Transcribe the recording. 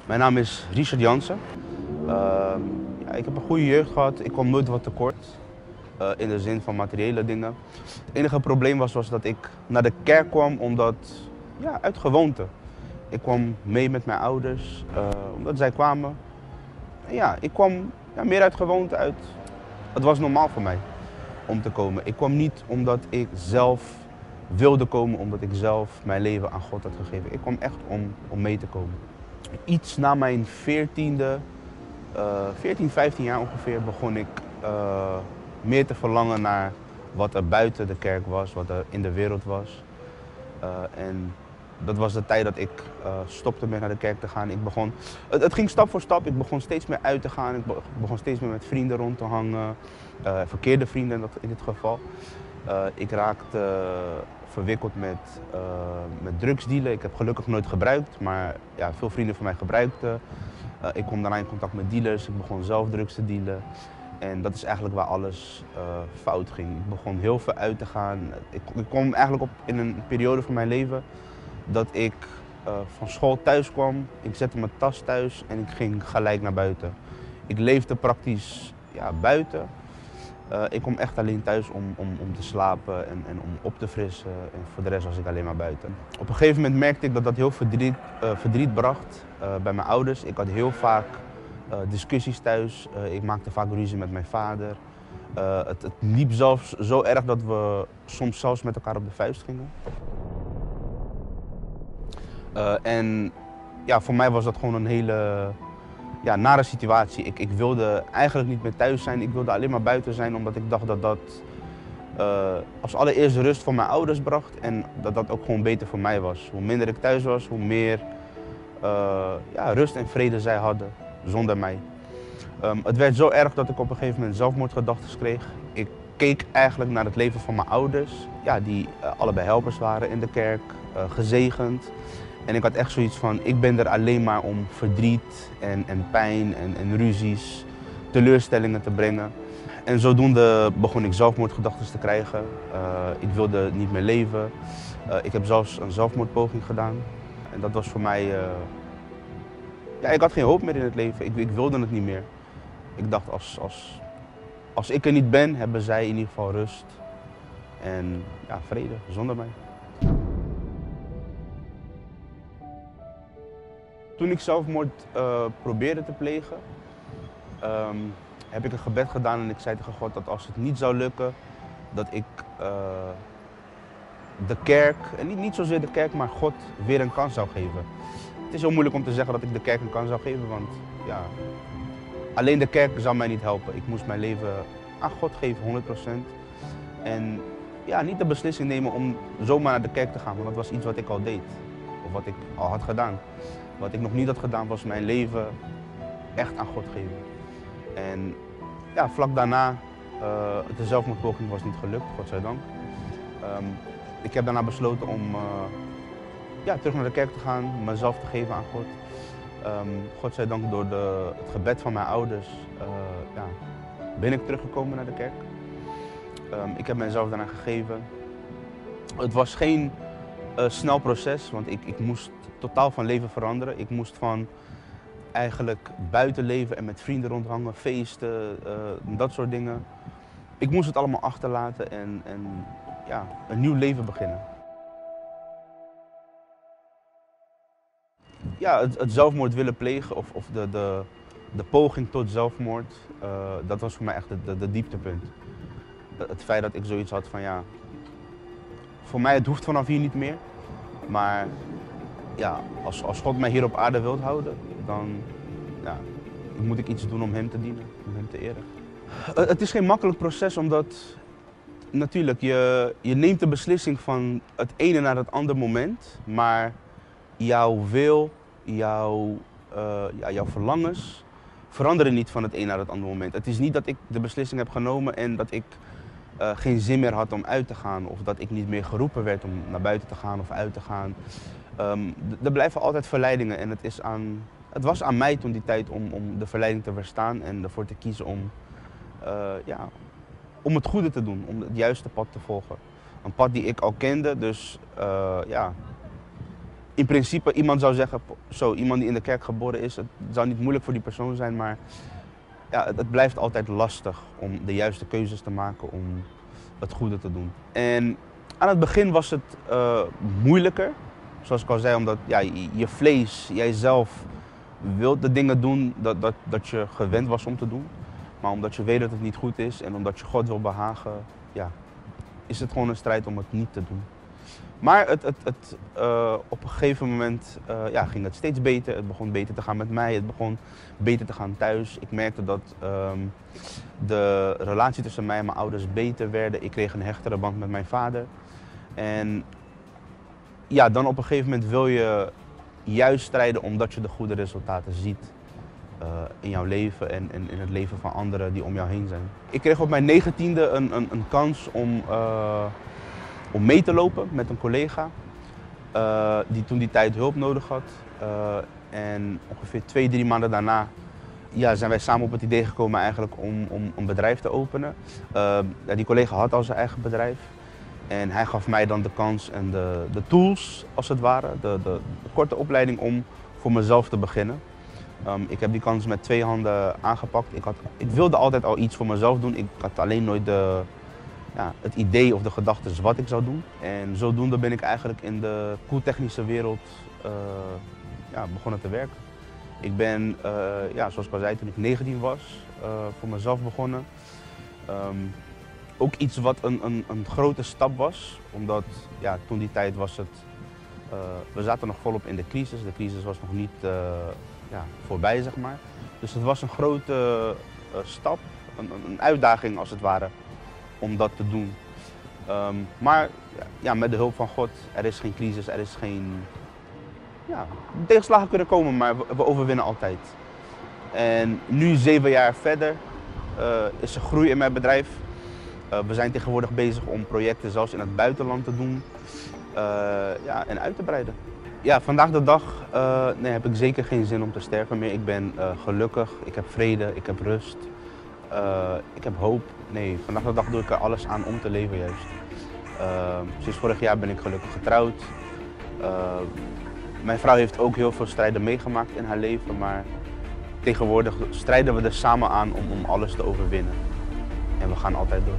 Mijn naam is Richard Jansen. Ja, ik heb een goede jeugd gehad. Ik kwam nooit wat tekort. In de zin van materiële dingen. Het enige probleem was dat ik naar de kerk kwam uit gewoonte. Ik kwam mee met mijn ouders, omdat zij kwamen. En ja, ik kwam meer uit gewoonte uit. Het was normaal voor mij om te komen. Ik kwam niet omdat ik zelf wilde komen, omdat ik zelf mijn leven aan God had gegeven. Ik kwam echt om mee te komen. Iets na mijn 14, 15 jaar ongeveer begon ik meer te verlangen naar wat er buiten de kerk was, wat er in de wereld was. En dat was de tijd dat ik stopte met naar de kerk te gaan. Het ging stap voor stap. Ik begon steeds meer uit te gaan. Ik begon steeds meer met vrienden rond te hangen. Verkeerde vrienden in dit geval. Ik raakte verwikkeld met drugsdealen. Ik heb gelukkig nooit gebruikt, maar ja, veel vrienden van mij gebruikten. Ik kwam daarna in contact met dealers. Ik begon zelf drugs te dealen. En dat is eigenlijk waar alles fout ging. Ik begon heel veel uit te gaan. Ik kwam eigenlijk op in een periode van mijn leven dat ik van school thuis kwam. Ik zette mijn tas thuis en ik ging gelijk naar buiten. Ik leefde praktisch buiten. Ik kom echt alleen thuis om te slapen en om op te frissen. En voor de rest was ik alleen maar buiten. Op een gegeven moment merkte ik dat dat heel verdriet bracht bij mijn ouders. Ik had heel vaak discussies thuis. Ik maakte vaak ruzie met mijn vader. Het liep zelfs zo erg dat we soms zelfs met elkaar op de vuist gingen. En ja, voor mij was dat gewoon een hele nare situatie. Ik wilde eigenlijk niet meer thuis zijn. Ik wilde alleen maar buiten zijn, omdat ik dacht dat dat als allereerste rust voor mijn ouders bracht en dat dat ook gewoon beter voor mij was. Hoe minder ik thuis was, hoe meer rust en vrede zij hadden zonder mij. Het werd zo erg dat ik op een gegeven moment zelfmoordgedachten kreeg. Ik keek eigenlijk naar het leven van mijn ouders, die allebei helpers waren in de kerk, gezegend. En ik had echt zoiets van, ik ben er alleen maar om verdriet en pijn en ruzies, teleurstellingen te brengen. En zodoende begon ik zelfmoordgedachten te krijgen. Ik wilde niet meer leven. Ik heb zelfs een zelfmoordpoging gedaan. En dat was voor mij, ik had geen hoop meer in het leven. Ik wilde het niet meer. Ik dacht, als ik er niet ben, hebben zij in ieder geval rust en vrede zonder mij. Toen ik zelfmoord probeerde te plegen, heb ik een gebed gedaan en ik zei tegen God dat als het niet zou lukken, dat ik de kerk, en niet zozeer de kerk, maar God weer een kans zou geven. Het is heel moeilijk om te zeggen dat ik de kerk een kans zou geven, want alleen de kerk zou mij niet helpen. Ik moest mijn leven aan God geven, 100%. En niet de beslissing nemen om zomaar naar de kerk te gaan, want dat was iets wat ik al deed. Of wat ik al had gedaan. Wat ik nog niet had gedaan was mijn leven echt aan God geven. En vlak daarna, de zelfmoordpoging was niet gelukt, godzijdank. Ik heb daarna besloten om terug naar de kerk te gaan, mezelf te geven aan God. Godzijdank door het gebed van mijn ouders ben ik teruggekomen naar de kerk. Ik heb mezelf daarna gegeven. Het was geen snel proces, want ik moest totaal van leven veranderen. Ik moest van eigenlijk buiten leven en met vrienden rondhangen, feesten, dat soort dingen. Ik moest het allemaal achterlaten en een nieuw leven beginnen. Ja, het zelfmoord willen plegen of de poging tot zelfmoord, dat was voor mij echt de dieptepunt. Het feit dat ik zoiets had van voor mij het hoeft vanaf hier niet meer, maar als God mij hier op aarde wilt houden, dan moet ik iets doen om hem te dienen, om hem te eren. Het is geen makkelijk proces, omdat natuurlijk je neemt de beslissing van het ene naar het andere moment, maar jouw wil, jouw verlangens veranderen niet van het een naar het andere moment. Het is niet dat ik de beslissing heb genomen en dat ik geen zin meer had om uit te gaan of dat ik niet meer geroepen werd om naar buiten te gaan of uit te gaan. Er blijven altijd verleidingen en het was aan mij toen die tijd om de verleiding te weerstaan en ervoor te kiezen om het goede te doen, om het juiste pad te volgen. Een pad die ik al kende, dus in principe iemand zou zeggen, zo, iemand die in de kerk geboren is, het zou niet moeilijk voor die persoon zijn, maar ja, het blijft altijd lastig om de juiste keuzes te maken om het goede te doen. En aan het begin was het moeilijker, zoals ik al zei, omdat ja, je vlees, jijzelf wilt de dingen doen dat je gewend was om te doen. Maar omdat je weet dat het niet goed is en omdat je God wil behagen, ja, is het gewoon een strijd om het niet te doen. Maar op een gegeven moment ja, ging het steeds beter. Het begon beter te gaan met mij, het begon beter te gaan thuis. Ik merkte dat de relatie tussen mij en mijn ouders beter werden. Ik kreeg een hechtere band met mijn vader. En ja, dan op een gegeven moment wil je juist strijden omdat je de goede resultaten ziet in jouw leven en in het leven van anderen die om jou heen zijn. Ik kreeg op mijn 19e een kans om mee te lopen met een collega die toen die tijd hulp nodig had. En ongeveer 2-3 maanden daarna ja, zijn wij samen op het idee gekomen eigenlijk om een bedrijf te openen. Ja, die collega had al zijn eigen bedrijf en hij gaf mij dan de kans en de tools als het ware, de korte opleiding om voor mezelf te beginnen. Ik heb die kans met 2 handen aangepakt. Ik wilde altijd al iets voor mezelf doen, ik had alleen nooit het idee of de gedachten wat ik zou doen. En zodoende ben ik eigenlijk in de koeltechnische wereld begonnen te werken. Ik ben, zoals ik al zei, toen ik 19 was, voor mezelf begonnen. Ook iets wat een grote stap was, omdat ja, toen die tijd was het, we zaten nog volop in de crisis. De crisis was nog niet voorbij, zeg maar. Dus het was een grote stap, een uitdaging als het ware, om dat te doen. Maar ja, met de hulp van God, er is geen crisis, er is geen... Ja, tegenslagen kunnen komen, maar we overwinnen altijd. En nu 7 jaar verder is er groei in mijn bedrijf. We zijn tegenwoordig bezig om projecten zelfs in het buitenland te doen en uit te breiden. Ja, vandaag de dag heb ik zeker geen zin om te sterven meer. Ik ben gelukkig, ik heb vrede, ik heb rust, ik heb hoop. Nee, vandaag de dag doe ik er alles aan om te leven juist. Sinds vorig jaar ben ik gelukkig getrouwd. Mijn vrouw heeft ook heel veel strijden meegemaakt in haar leven, maar tegenwoordig strijden we er samen aan om alles te overwinnen. En we gaan altijd door.